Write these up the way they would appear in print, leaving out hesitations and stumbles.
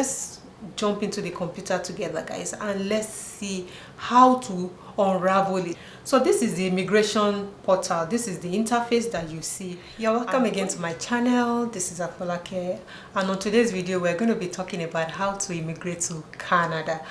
Let's jump into the computer together, guys, and let's see how to unravel it. So this is the immigration portal. This is the interface that you see. You're welcome again to my channel. This is Afolake, and on today's video we're going to be talking about how to immigrate to Canada.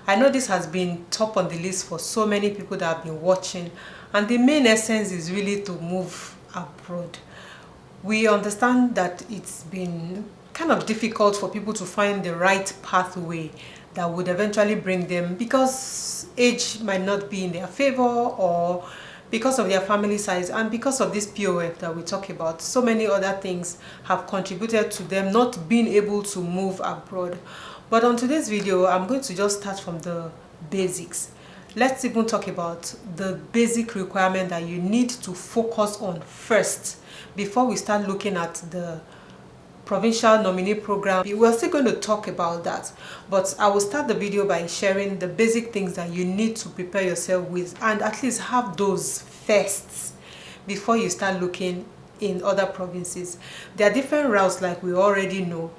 I know this has been top on the list for so many people that have been watching, and the main essence is really to move abroad. We understand that it's been kind of difficult for people to find the right pathway that would eventually bring them, because age might not be in their favor, or because of their family size, and because of this POF that we talk about. So many other things have contributed to them not being able to move abroad. But on today's video, I'm going to just start from the basics. Let's even talk about the basic requirement that you need to focus on first before we start looking at the provincial nominee program. We're still going to talk about that, but I will start the video by sharing the basic things that you need to prepare yourself with, and at least have those first before you start looking in other provinces. There are different routes, like we already know,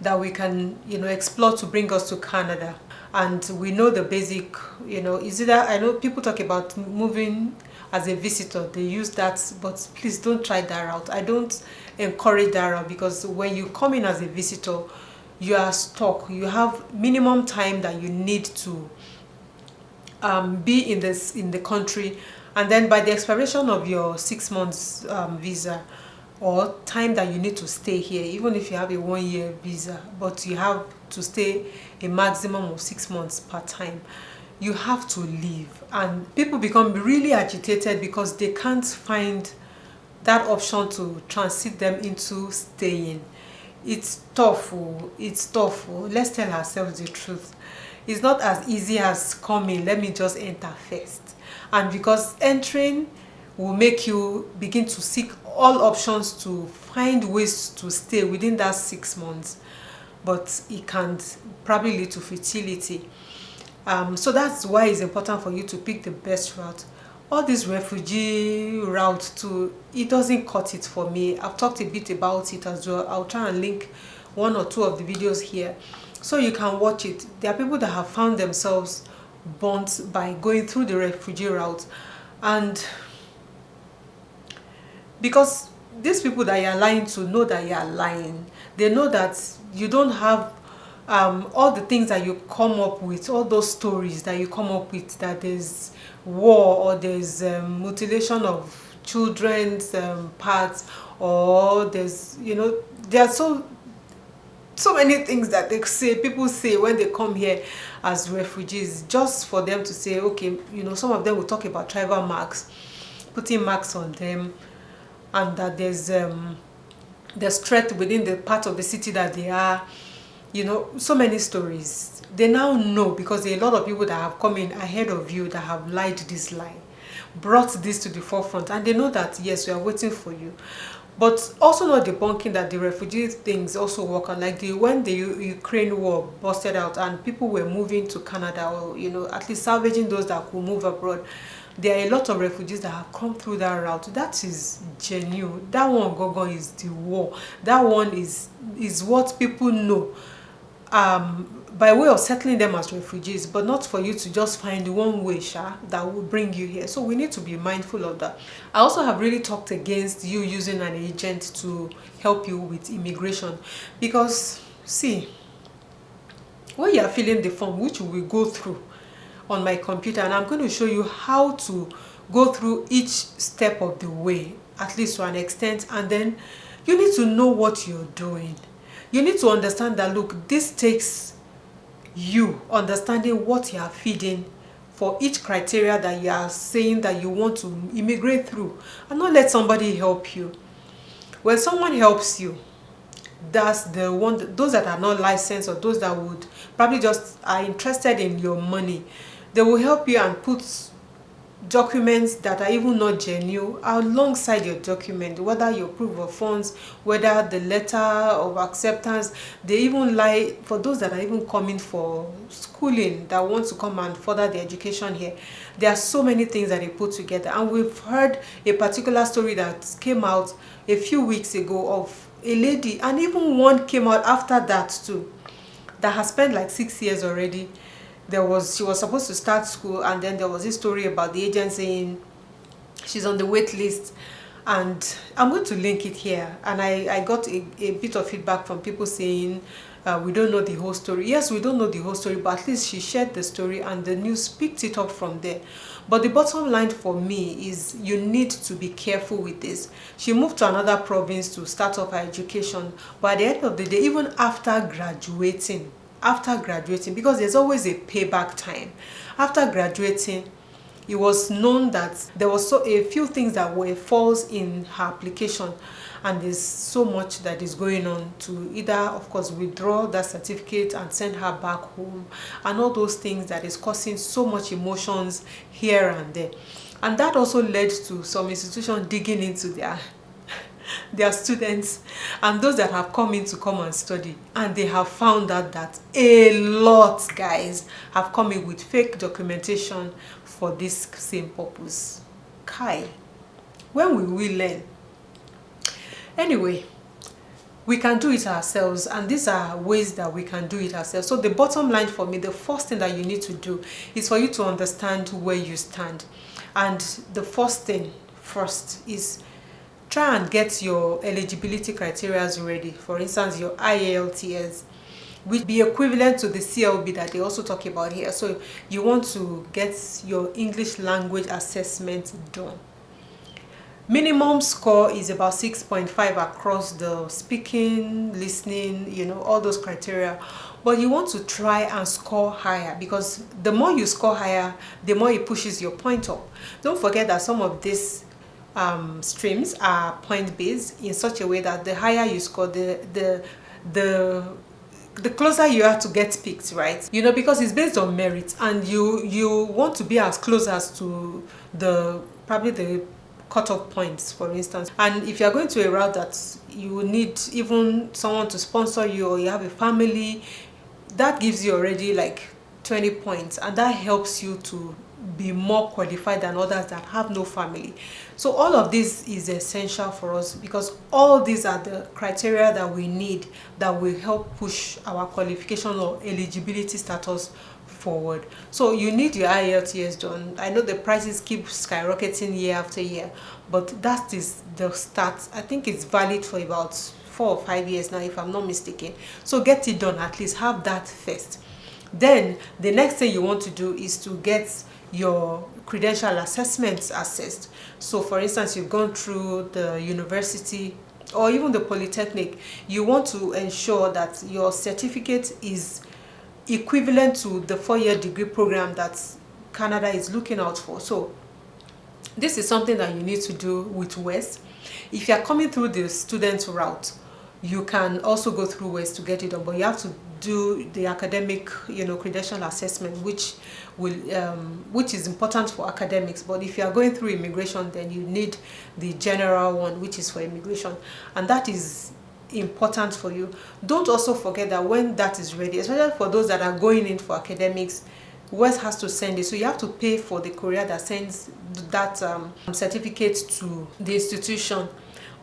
that we can explore to bring us to Canada. And we know the basic, is either, I know people talk about moving as a visitor, they use that, but please don't try that route. I don't encourage that route, because when you come in as a visitor, you are stuck. You have minimum time that you need to be in the country, and then by the expiration of your 6 months visa, or time that you need to stay here, even if you have a 1-year visa, but you have to stay a maximum of 6 months per time, you have to leave. And people become really agitated because they can't find that option to transit them into staying. It's tough. It's tough. Let's tell ourselves the truth. It's not as easy as coming, let me just enter first. And because entering will make you begin to seek all options to find ways to stay within that 6 months, but it can probably lead to futility. So that's why it's important for you to pick the best route. All this refugee route too, it doesn't cut it for me. I've talked a bit about it as well. I'll try and link 1 or 2 of the videos here so you can watch it. There are people that have found themselves burnt by going through the refugee route, and because these people that you are lying to know that you are lying. They know that you don't have all the things that you come up with, all those stories that you come up with, that there's war, or there's mutilation of children's parts, or there's there are so many things that people say when they come here as refugees, just for them to say, okay, some of them will talk about tribal marks, putting marks on them, and that there's threat within the part of the city that they are. So many stories. They now know, because there are a lot of people that have come in ahead of you that have lied this lie, brought this to the forefront, and they know that yes, we are waiting for you. But also not debunking that the refugee things also work on, like when the Ukraine war busted out and people were moving to Canada, or at least salvaging those that could move abroad. There are a lot of refugees that have come through that route. That is genuine. That one gogon is the war. That one is what people know by way of settling them as refugees, but not for you to just find one way that will bring you here. So we need to be mindful of that. I also have really talked against you using an agent to help you with immigration, because see, when you are filling the form, which we will go through on my computer, and I'm going to show you how to go through each step of the way, at least to an extent, and then you need to know what you're doing. You need to understand that, look, this takes you understanding what you are feeding for each criteria that you are saying that you want to immigrate through, and not let somebody help you. When someone helps you, that's the one, those that are not licensed, or those that would probably just are interested in your money, they will help you and put documents that are even not genuine alongside your document, whether your proof of funds, whether the letter of acceptance. They even lie for those that are even coming for schooling, that want to come and further their education here. There are so many things that they put together, and we've heard a particular story that came out a few weeks ago of a lady, and even one came out after that too, that has spent like 6 years already. She was supposed to start school, and then there was this story about the agent saying she's on the wait list, and I'm going to link it here. And I got a bit of feedback from people saying we don't know the whole story. Yes, we don't know the whole story, but at least she shared the story and the news picked it up from there. But the bottom line for me is you need to be careful with this. She moved to another province to start up her education, but at the end of the day, even after graduating, because there's always a payback time, after graduating, it was known that there was a few things that were false in her application, and there's so much that is going on to either, of course, withdraw that certificate and send her back home, and all those things that is causing so much emotions here and there. And that also led to some institutions digging into their students and those that have come in to come and study, and they have found out that a lot, guys, have come in with fake documentation for this same purpose. Kai, when will we learn? Anyway, we can do it ourselves, and these are ways that we can do it ourselves. So the bottom line for me, the first thing that you need to do is for you to understand where you stand. And the first thing is try and get your eligibility criteria ready. For instance, your IELTS, which be equivalent to the CLB that they also talk about here. So you want to get your English language assessment done. Minimum score is about 6.5 across the speaking, listening, all those criteria. But you want to try and score higher, because the more you score higher, the more it pushes your point up. Don't forget that some of these streams are point-based in such a way that the higher you score, the closer you are to get picked, right? Because it's based on merit, and you want to be as close as to probably the cut-off points, for instance. And if you're going to a route that you need even someone to sponsor you, or you have a family, that gives you already like 20 points, and that helps you to be more qualified than others that have no family. So all of this is essential for us, because all these are the criteria that we need that will help push our qualification or eligibility status forward. So you need your IELTS done. I know the prices keep skyrocketing year after year, but that is the start. I think it's valid for about 4 or 5 years now, if I'm not mistaken. So get it done, at least have that first. Then the next thing you want to do is to get your credential assessments assessed. So for instance, you've gone through the university or even the polytechnic, you want to ensure that your certificate is equivalent to the 4-year degree program that Canada is looking out for. So this is something that you need to do with WEST. If you are coming through the student route, you can also go through WEST to get it done, but you have to do the academic credential assessment, which is important for academics. But if you are going through immigration, then you need the general one, which is for immigration, and that is important for you. Don't also forget that when that is ready, especially for those that are going in for academics, WEST has to send it, so you have to pay for the courier that sends that certificate to the institution.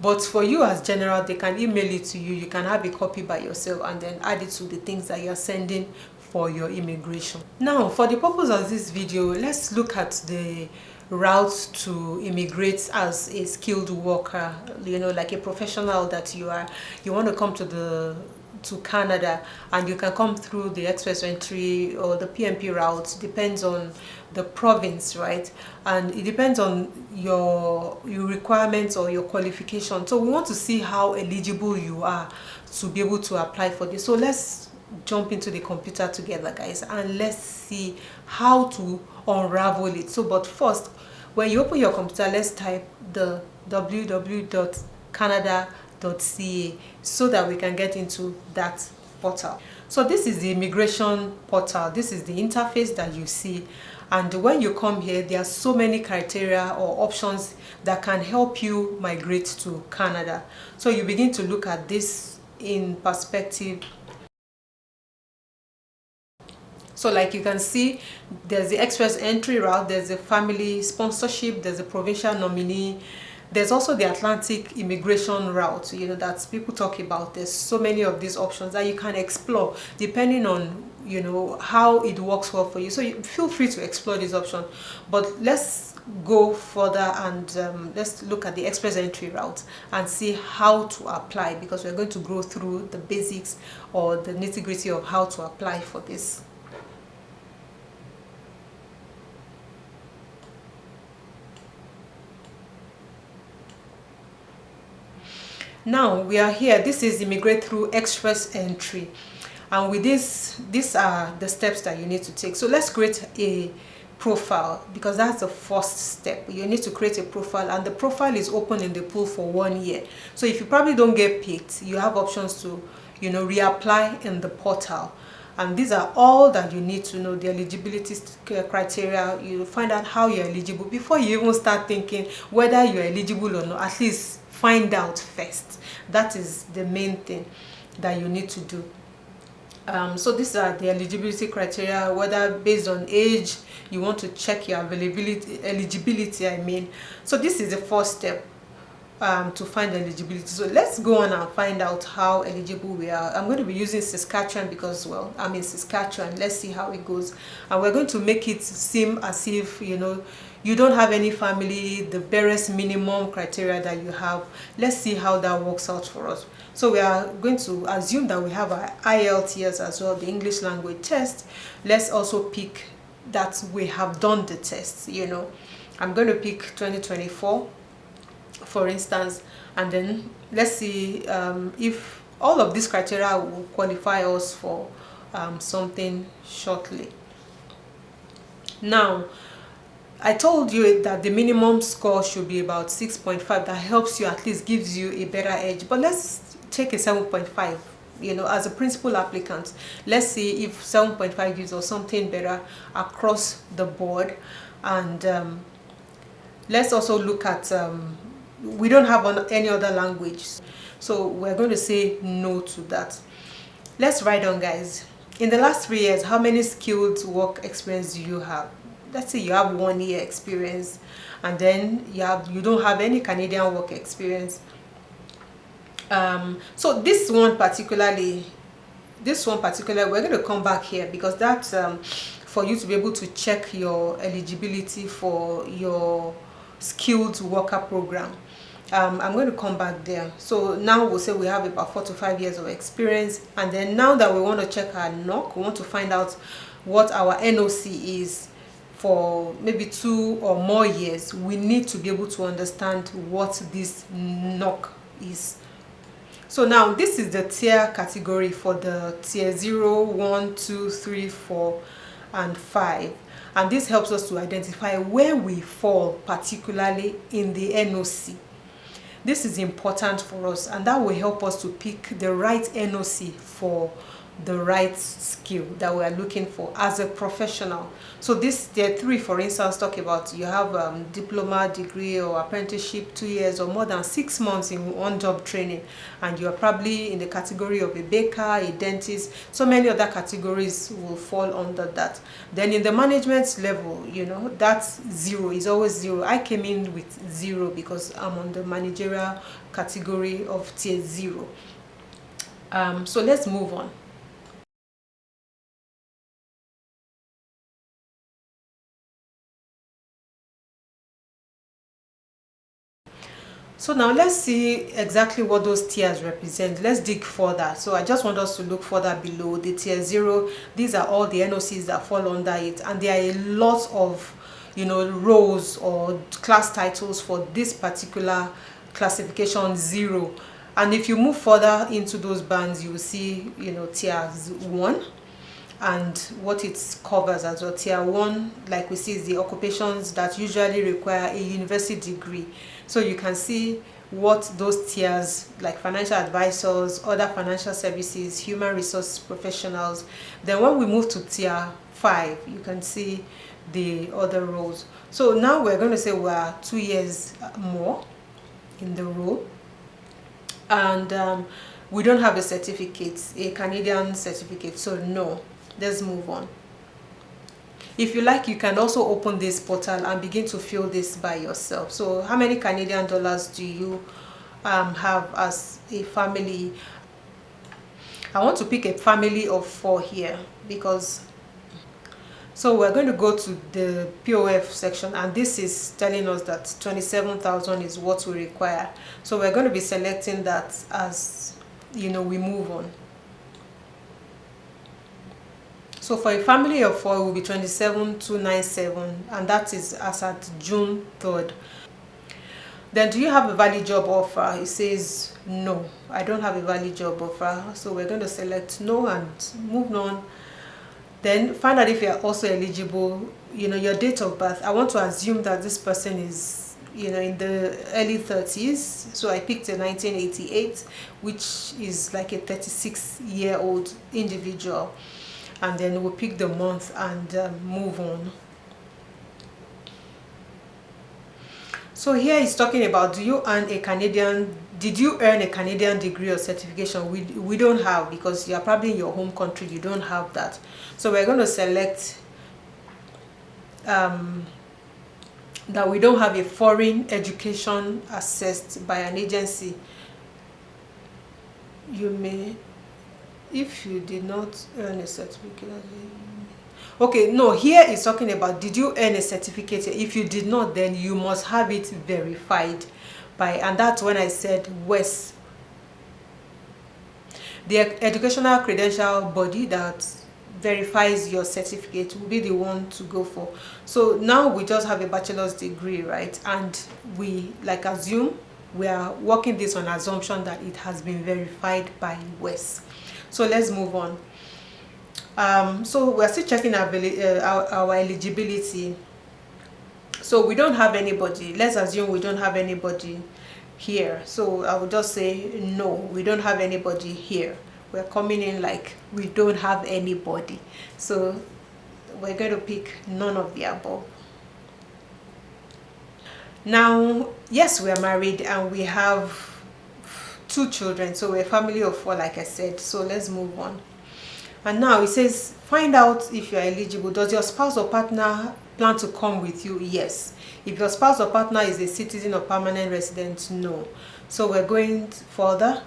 But for you as general, they can email it to you. You can have a copy by yourself and then add it to the things that you're sending for your immigration. Now, for the purpose of this video, let's look at the route to immigrate as a skilled worker, like a professional that you want to come to Canada, and you can come through the express entry or the PMP route. Depends on the province, right? And it depends on your requirements or your qualification. So we want to see how eligible you are to be able to apply for this. So let's jump into the computer together, guys, and let's see how to unravel it. So but first, when you open your computer, let's type the www.canada.ca so that we can get into that portal. So this is the immigration portal. This is the interface that you see, and when you come here, there are so many criteria or options that can help you migrate to Canada. So you begin to look at this in perspective. So like you can see, there's the express entry route, there's a family sponsorship, there's a provincial nominee, There's also the Atlantic immigration route, you know, that people talk about. There's so many of these options that you can explore depending on, you know, how it works well for you. So you feel free to explore this option. But let's go further and let's look at the express entry route and see how to apply, because we're going to go through the basics or the nitty-gritty of how to apply for this. Now we are here. This is immigrate through express entry, and with this, these are the steps that you need to take. So let's create a profile, because that's the first step. You need to create a profile, and the profile is open in the pool for 1 year. So if you probably don't get picked, you have options to, you know, reapply in the portal. And these are all that you need to know, the eligibility criteria. You find out how you're eligible before you even start thinking whether you're eligible or not. At least find out first. That is the main thing that you need to do. So these are the eligibility criteria, whether based on age, you want to check your eligibility, I mean. So this is the first step to find eligibility. So let's go on and find out how eligible we are. I'm going to be using Saskatchewan because, well, I'm in Saskatchewan. Let's see how it goes. And we're going to make it seem as if, you know, you don't have any family, the barest minimum criteria that you have. Let's see how that works out for us. So we are going to assume that we have our IELTS as well, the English language test. Let's also pick that we have done the test, you know. I'm going to pick 2024, for instance, and then let's see if all of these criteria will qualify us for something shortly. Now, I told you that the minimum score should be about 6.5. That helps you, at least gives you a better edge. But let's take a 7.5, you know, as a principal applicant. Let's see if 7.5 gives us something better across the board. And let's also look at, we don't have any other language. So we're going to say no to that. Let's write on, guys. In the last 3 years, how many skilled work experience do you have? Let's say you have 1 year experience, and then you don't have any Canadian work experience. So this one particularly, we're going to come back here, because that's for you to be able to check your eligibility for your skilled worker program. I'm going to come back there. So now we'll say we have about 4 to 5 years of experience, and then now that we want to check our NOC, we want to find out what our NOC is for maybe 2 or more years. We need to be able to understand what this NOC is. So now this is the tier category for the tier 0, 1, 2, 3, 4, and 5. And this helps us to identify where we fall, particularly in the NOC. This is important for us, and that will help us to pick the right NOC for the right skill that we are looking for as a professional. So this tier 3, for instance, talk about you have diploma, degree, or apprenticeship, 2 years or more than 6 months in on-job training, and you are probably in the category of a baker, a dentist. So many other categories will fall under that. Then in the management level, you know, that's 0, is always 0. I came in with 0 because I'm on the managerial category of tier 0. So let's move on. So now let's see exactly what those tiers represent. Let's dig further. So I just want us to look further below the tier 0. These are all the NOCs that fall under it, and there are a lot of, you know, roles or class titles for this particular classification 0. And if you move further into those bands, you will see, you know, tier 1 and what it covers as well. Tier 1, like we see, is the occupations that usually require a university degree. So you can see what those tiers, like financial advisors, other financial services, human resource professionals. Then when we move to tier 5, you can see the other roles. So now we're going to say we're 2 years more in the role, and we don't have a certificate, a Canadian certificate, so no. Let's move on. If you like, you can also open this portal and begin to fill this by yourself. So how many Canadian dollars do you have as a family? I want to pick a family of 4 here, because so we're going to go to the POF section, and this is telling us that 27,000 is what we require. So we're going to be selecting that as, you know, we move on. So for a family of 4, it will be 27,297, and that is as at June 3rd. Then, do you have a valid job offer? It says no, I don't have a valid job offer. So we're going to select no and move on. Then find out if you're also eligible, you know, your date of birth. I want to assume that this person is, you know, in the early 30s. So I picked a 1988, which is like a 36-year-old individual. And then we'll pick the month and move on. So here he's talking about, did you earn a Canadian degree or certification? We don't have, because you are probably in your home country, you don't have that. So we're going to select that we don't have a foreign education assessed by an agency. You may, if you did not earn a certificate. Okay, no, here is talking about, did you earn a certificate? If you did not, then you must have it verified by, and that's when I said WES. The educational credential body that verifies your certificate will be the one to go for. So now we just have a bachelor's degree, right? And we assume we are working this on assumption that it has been verified by WES. So let's move on. So we're still checking our eligibility. So we don't have anybody. Let's assume we don't have anybody here. So I will just say no, we don't have anybody here. We're coming in like we don't have anybody. So we're going to pick none of the above. Now, yes, we are married and we have 2 children. So we're a family of 4, like I said. So let's move on. And now it says, find out if you are eligible. Does your spouse or partner plan to come with you? Yes. If your spouse or partner is a citizen or permanent resident, no. So we're going further.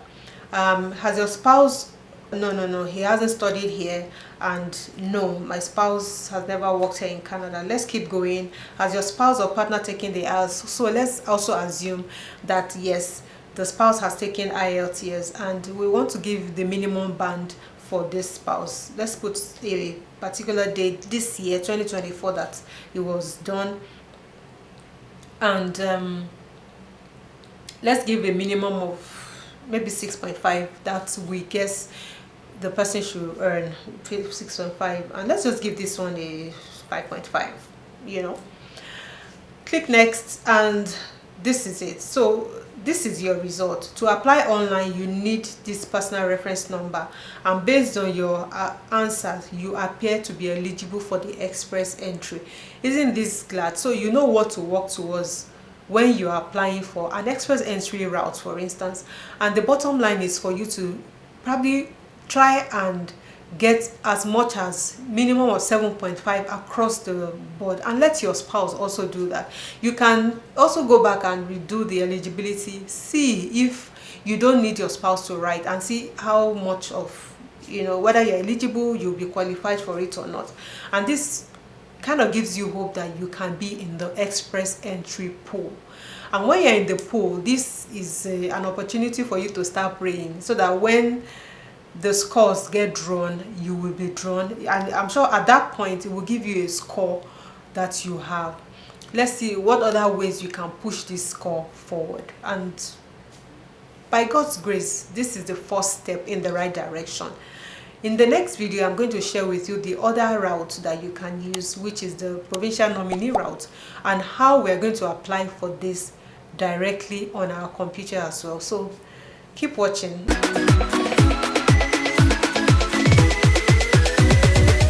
Has your spouse, no, he hasn't studied here, and no, my spouse has never worked here in Canada. Let's keep going. Has your spouse or partner taken the IELTS? So let's also assume that yes, the spouse has taken IELTS, and we want to give the minimum band for this spouse. Let's put a particular date this year, 2024, that it was done, and let's give a minimum of maybe 6.5 that we guess the person should earn. 6.5, and let's just give this one a 5.5, you know. Click next, and this is it. So this is your result. To apply online, you need this personal reference number, and based on your answers, you appear to be eligible for the express entry. Isn't this glad? So you know what to work towards when you are applying for an express entry route, for instance. And the bottom line is for you to probably try and get as much as minimum of 7.5 across the board, and let your spouse also do that. You can also go back and redo the eligibility, see if you don't need your spouse to write, and see how much of, you know, whether you're eligible, you'll be qualified for it or not. And this kind of gives you hope that you can be in the express entry pool. And when you're in the pool, this is an opportunity for you to start praying, so that when the scores get drawn, you will be drawn, and I'm sure at that point it will give you a score that you have. Let's see what other ways you can push this score forward, and by God's grace, this is the first step in the right direction. In the next video, I'm going to share with you the other route that you can use, which is the provincial nominee route, and how we're going to apply for this directly on our computer as well. So keep watching.